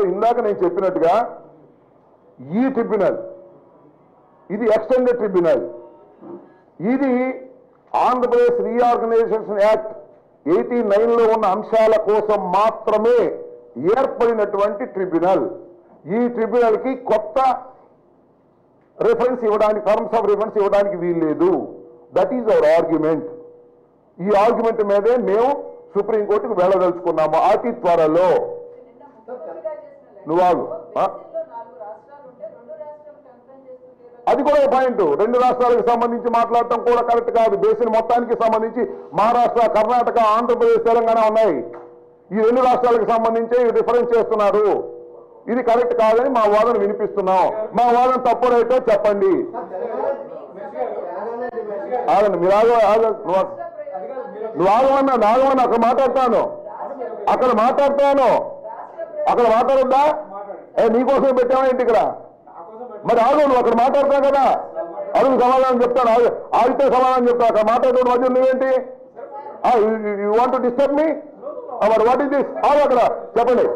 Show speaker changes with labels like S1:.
S1: ఇందాక నేను చెప్పినట్టుగా ఈ ట్రిబ్యునల్ ఇది ఎక్స్టెండెడ్ ట్రిబ్యునల్, ఇది ఆంధ్రప్రదేశ్ రీఆర్గనైజేషన్ యాక్ట్ 89లో ఉన్న అంశాల కోసం మాత్రమే ఏర్పడినటువంటి ట్రిబ్యునల్. ఈ ట్రిబ్యునల్ కి కొత్త రిఫరెన్స్ ఇవ్వడానికి, టర్మ్స్ ఆఫ్ రిఫరెన్స్ ఇవ్వడానికి వీల్లేదు. That is our argument. ఈ ఆర్గ్యుమెంట్ మీదే మేము సుప్రీంకోర్టుకు వెళ్ళదలుచుకున్నాము అతి త్వరలో. నువ్వు అది కూడా ఒక పాయింట్. 2 రాష్ట్రాలకు సంబంధించి మాట్లాడటం కూడా కరెక్ట్ కాదు. బేసిన్ మొత్తానికి సంబంధించి మహారాష్ట్ర, కర్ణాటక, ఆంధ్రప్రదేశ్, తెలంగాణ ఉన్నాయి. ఈ 2 రాష్ట్రాలకు సంబంధించి డిఫరెన్స్ చేస్తున్నారు. ఇది కరెక్ట్ కాదని మా వాదన వినిపిస్తున్నాం. మా వాదన తప్పుడైతే చెప్పండి. ఆగండి, మీరు నువ్వు ఆగమన్నా అక్కడ మాట్లాడతాను, అక్కడ మాట్లాడొద్దా? నీకోసం పెట్టావా ఏంటి ఇక్కడ? మరి ఆగు, నువ్వు అక్కడ మాట్లాడతావు కదా, అడుగు సమాధానం చెప్తాను. ఆగితే సమాధానం చెప్తాను. అక్కడ మాట్లాడడం మధ్య నువ్వేంటి? You want to disturb me? మరి వాట్ ఈస్ దిస్? ఆగు, అక్కడ చెప్పండి.